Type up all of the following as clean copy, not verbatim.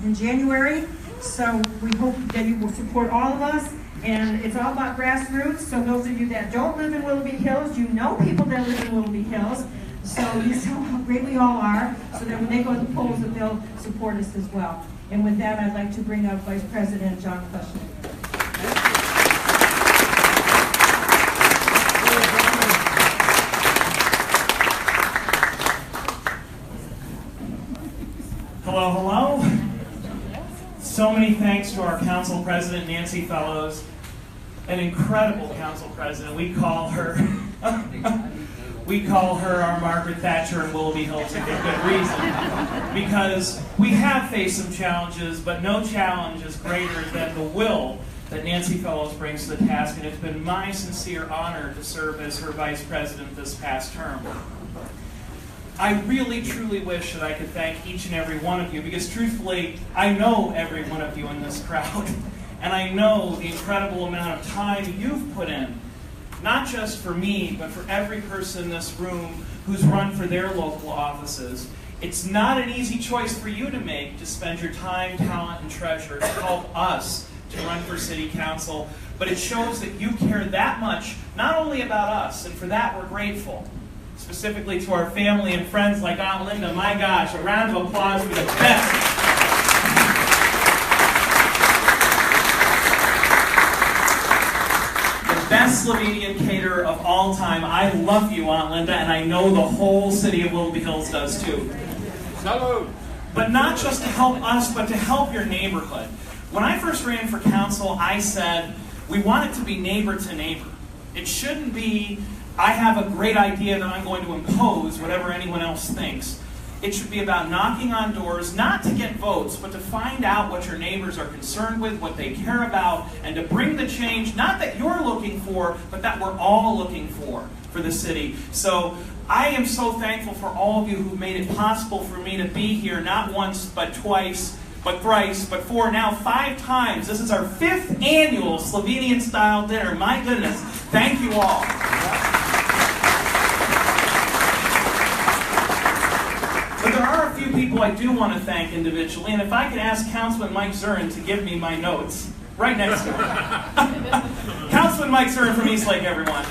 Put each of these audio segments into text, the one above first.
in January. So we hope that you will support all of us. And it's all about grassroots. So those of you that don't live in Willoughby Hills, you know people that live in Willoughby Hills. So you see how great we all are. So that when they go to the polls, that they'll support us as well. And with that, I'd like to bring up Vice President John Plecnik. Hello, hello. So many thanks to our Council President, Nancy Fellows, an incredible Council President. We call her our Margaret Thatcher in Willoughby Hills, and for good reason. Because we have faced some challenges, but no challenge is greater than the will that Nancy Fellows brings to the task, and it's been my sincere honor to serve as her Vice President this past term. I really, truly wish that I could thank each and every one of you, because truthfully, I know every one of you in this crowd, and I know the incredible amount of time you've put in, not just for me, but for every person in this room who's run for their local offices. It's not an easy choice for you to make, to spend your time, talent, and treasure to help us to run for City Council, but it shows that you care that much, not only about us, and for that we're grateful. Specifically to our family and friends like Aunt Linda. My gosh, a round of applause for the best. The best Slovenian caterer of all time. I love you, Aunt Linda, and I know the whole city of Willoughby Hills does too. Salud. But not just to help us, but to help your neighborhood. When I first ran for council, I said, we want it to be neighbor to neighbor. It shouldn't be, I have a great idea that I'm going to impose whatever anyone else thinks. It should be about knocking on doors, not to get votes, but to find out what your neighbors are concerned with, what they care about, and to bring the change, not that you're looking for, but that we're all looking for the city. So I am so thankful for all of you who made it possible for me to be here, not once, but twice, but thrice, but four, now 5 times. This is our 5th annual Slovenian Style dinner. My goodness, thank you all. But there are a few people I do want to thank individually, and if I could ask Councilman Mike Zurin to give me my notes, right next to him. Councilman Mike Zurin from Eastlake, everyone.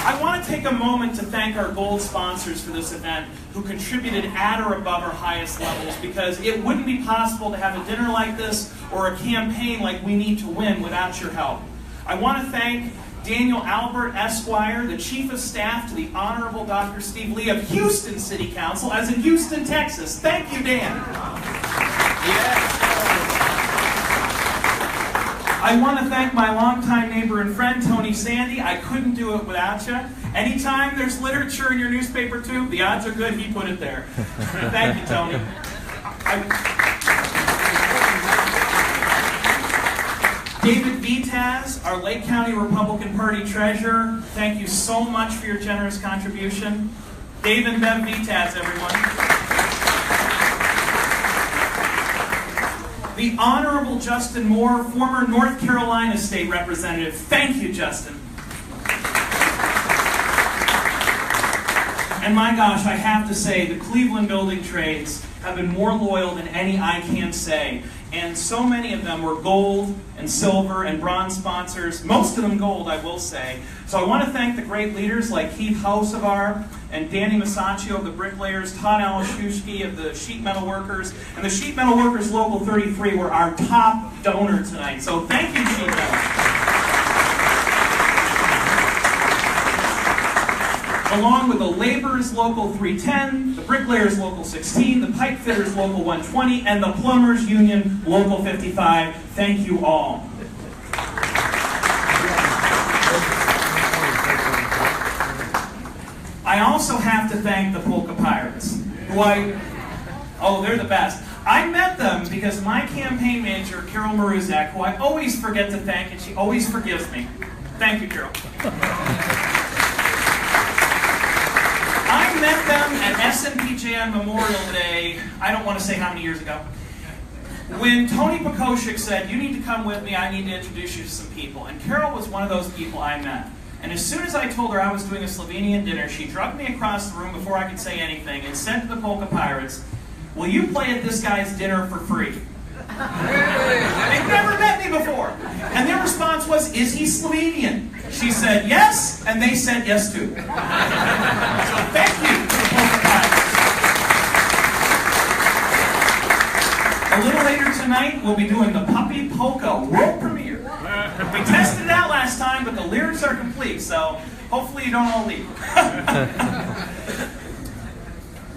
I want to take a moment to thank our gold sponsors for this event who contributed at or above our highest levels, because it wouldn't be possible to have a dinner like this or a campaign like We Need to Win without your help. I want to thank Daniel Albert, Esquire, the Chief of Staff to the Honorable Dr. Steve Lee of Houston City Council, as in Houston, Texas. Thank you, Dan. Yes. I want to thank my longtime neighbor and friend, Tony Sandy. I couldn't do it without you. Anytime there's literature in your newspaper tube, the odds are good he put it there. Thank you, Tony. David Vitaz, our Lake County Republican Party treasurer, thank you so much for your generous contribution. Dave and Bev Vitaz, everyone. The Honorable Justin Moore, former North Carolina State Representative. Thank you, Justin. And my gosh, I have to say, the Cleveland building trades have been more loyal than any I can say. And so many of them were gold and silver and bronze sponsors, most of them gold, I will say. So I want to thank the great leaders like Keith Hausavar and Danny Masaccio of the Bricklayers, Todd Alashushki of the Sheet Metal Workers, and the Sheet Metal Workers Local 33 were our top donor tonight. So thank you, Sheet Metal. Along with the Laborers Local 310, the Bricklayers Local 16, the Pipe Fitters Local 120, and the Plumbers Union Local 55. Thank you all. I also have to thank the Polka Pirates, who they're the best. I met them because my campaign manager, Carol Maruzak, who I always forget to thank, and she always forgives me. Thank you, Carol. I met them at SNPJN Memorial Day, I don't want to say how many years ago, when Tony Pekoshik said, you need to come with me, I need to introduce you to some people. And Carol was one of those people I met. And as soon as I told her I was doing a Slovenian dinner, she drugged me across the room before I could say anything and said to the Polka Pirates, "Will you play at this guy's dinner for free?" They've never met me before. And their response was, "Is he Slovenian?" She said yes, and they said yes too. So thank you to the Polka Pirates. A little later tonight, we'll be doing the Puppy Polka world premiere. We tested it out last time, but the lyrics are complete, so hopefully you don't all leave.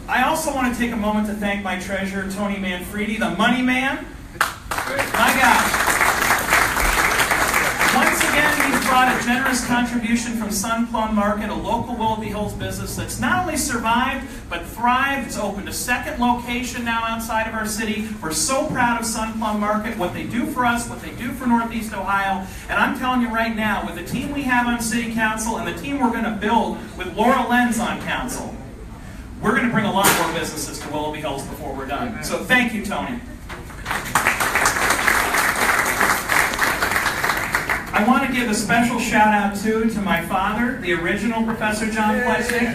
I also want to take a moment to thank my treasurer, Tony Manfredi, the money man. My God. Once again, he's brought a generous contribution from Sun Plum Market, a local Willoughby Hills business that's not only survived, but thrived. It's opened a second location now outside of our city. We're so proud of Sun Plum Market, what they do for us, what they do for Northeast Ohio. And I'm telling you right now, with the team we have on City Council and the team we're going to build with Laura Lenz on Council, we're going to bring a lot more businesses to Willoughby Hills before we're done. So thank you, Tony. I want to give a special shout out too to my father, the original Professor John Plecnik.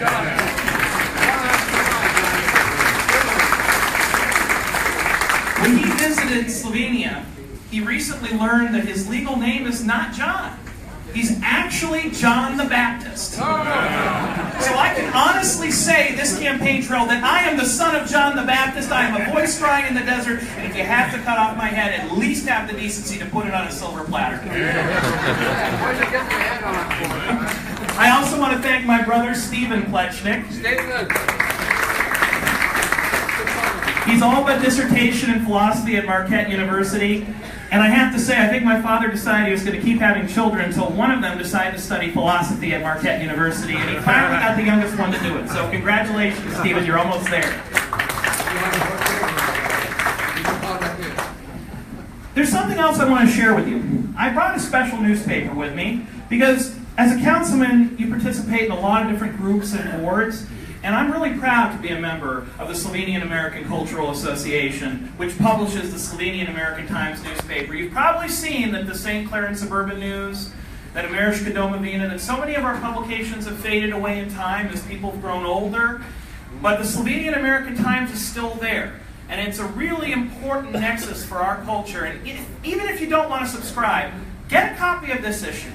When he visited Slovenia, he recently learned that his legal name is not John. He's actually John the Baptist. So I can honestly say this campaign trail that I am the son of John the Baptist. I am a voice crying in the desert, and if you have to cut off my head, at least have the decency to put it on a silver platter. I also want to thank my brother Stephen Plecnik. He's all but dissertation in philosophy at Marquette University. And I have to say, I think my father decided he was going to keep having children until one of them decided to study philosophy at Marquette University, and he finally got the youngest one to do it. So congratulations, Stephen, you're almost there. There's something else I want to share with you. I brought a special newspaper with me because as a councilman, you participate in a lot of different groups and boards. And I'm really proud to be a member of the Slovenian American Cultural Association, which publishes the Slovenian American Times newspaper. You've probably seen that the St. Clair and Suburban News, that Ameriška Domovina, that so many of our publications have faded away in time as people have grown older. But the Slovenian American Times is still there. And it's a really important nexus for our culture. And even if you don't want to subscribe, get a copy of this issue.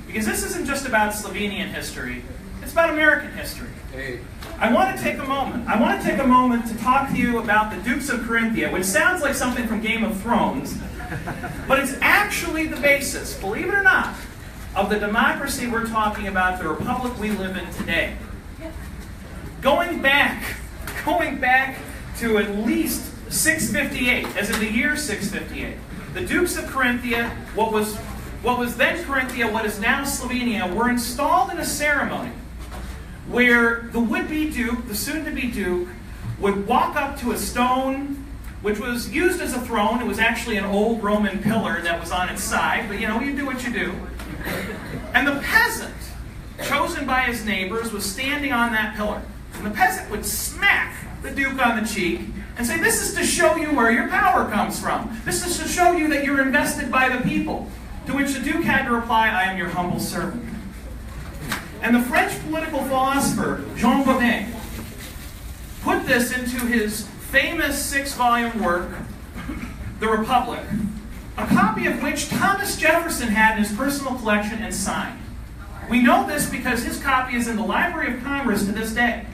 Because this isn't just about Slovenian history, it's about American history. I want to take a moment. I want to take a moment to talk to you about the Dukes of Carinthia, which sounds like something from Game of Thrones, but it's actually the basis, believe it or not, of the democracy we're talking about, the republic we live in today. Going back to at least 658, as in the year 658, the Dukes of Carinthia, what was then Carinthia, what is now Slovenia, were installed in a ceremony where the would-be duke, the soon-to-be duke, would walk up to a stone which was used as a throne. It was actually an old Roman pillar that was on its side, but you know, you do what you do. And the peasant, chosen by his neighbors, was standing on that pillar. And the peasant would smack the duke on the cheek and say, "This is to show you where your power comes from. This is to show you that you're invested by the people." To which the duke had to reply, "I am your humble servant." And the French political philosopher, Jean Baudin, put this into his famous 6-volume work, The Republic, a copy of which Thomas Jefferson had in his personal collection and signed. We know this because his copy is in the Library of Congress to this day.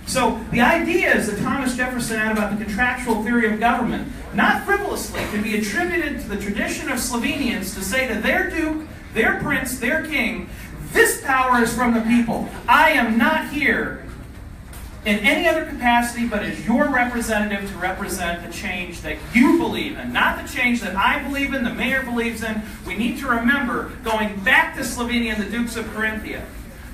So the ideas that Thomas Jefferson had about the contractual theory of government, not frivolously, can be attributed to the tradition of Slovenians to say to their duke, their prince, their king, "This power is from the people. I am not here in any other capacity but as your representative to represent the change that you believe in, not the change that I believe in, the mayor believes in." We need to remember, going back to Slovenia and the Dukes of Carinthia,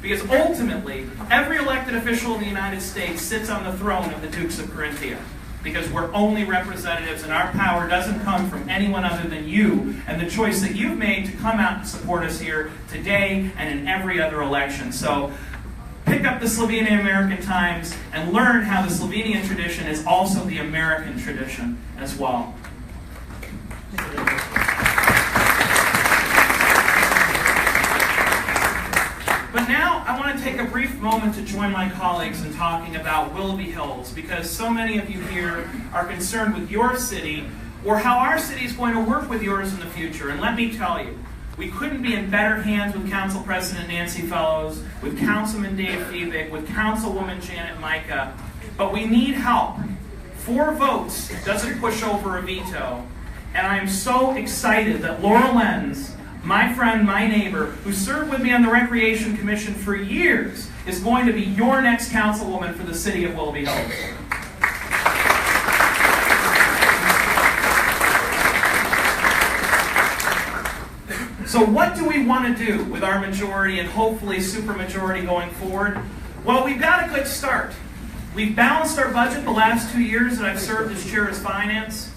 because ultimately, every elected official in the United States sits on the throne of the Dukes of Carinthia. Because we're only representatives and our power doesn't come from anyone other than you and the choice that you've made to come out and support us here today and in every other election. So pick up the Slovenian American Times and learn how the Slovenian tradition is also the American tradition as well. Thank you. I want to take a brief moment to join my colleagues in talking about Willoughby Hills, because so many of you here are concerned with your city or how our city is going to work with yours in the future. And let me tell you, we couldn't be in better hands with Council President Nancy Fellows, with Councilman Dave Fiebig, with Councilwoman Janet Micah, but we need help. 4 votes doesn't push over a veto, and I am so excited that Laura Lenz, my friend, my neighbor, who served with me on the Recreation Commission for years, is going to be your next councilwoman for the city of Willoughby Hills. So what do we want to do with our majority and hopefully supermajority going forward? Well, we've got a good start. We've balanced our budget the last 2 years that I've served as chair of finance.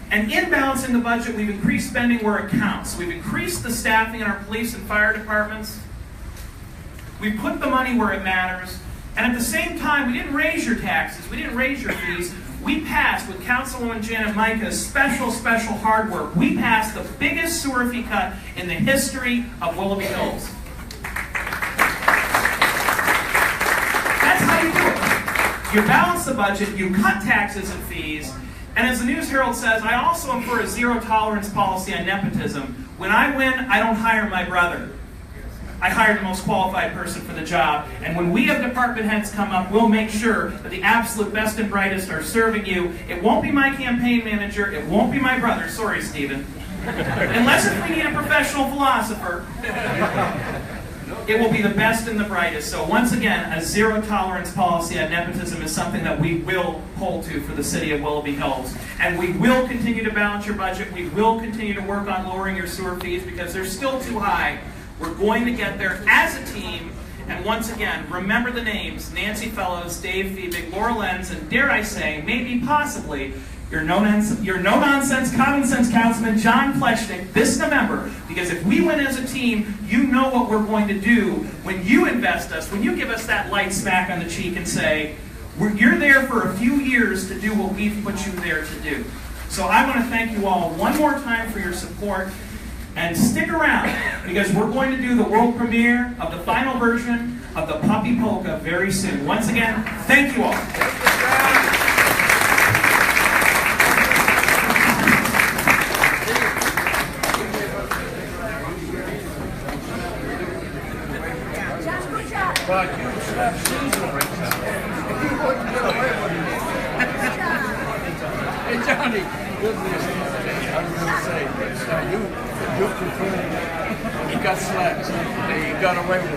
And in balancing the budget, we've increased spending where it counts. We've increased the staffing in our police and fire departments. We've put the money where it matters. And at the same time, we didn't raise your taxes. We didn't raise your fees. We passed, with Councilwoman Janet Micah's special hard work, we passed the biggest sewer fee cut in the history of Willoughby Hills. That's how you do it. You balance the budget, you cut taxes and fees, and as the News Herald says, I also am for a zero-tolerance policy on nepotism. When I win, I don't hire my brother. I hire the most qualified person for the job. And when we have department heads come up, we'll make sure that the absolute best and brightest are serving you. It won't be my campaign manager. It won't be my brother. Sorry, Stephen. Unless if we need a professional philosopher, it will be the best and the brightest. So once again, a zero-tolerance policy on nepotism is something that we will hold to for the city of Willoughby Hills. And we will continue to balance your budget. We will continue to work on lowering your sewer fees because they're still too high. We're going to get there as a team. And once again, remember the names: Nancy Fellows, Dave Fiebig, Laura Lenz, and dare I say, maybe possibly, your no-nonsense, common-sense councilman, John Plecnik, this November. Because if we win as a team, you know what we're going to do when you invest us, when you give us that light smack on the cheek and say, you're there for a few years to do what we've put you there to do. So I want to thank you all one more time for your support. And stick around, because we're going to do the world premiere of the final version of the Puppy Polka very soon. Once again, thank you all. Hey Johnny, good news. I was going to say, you confirmed he got slapped. He got away with it.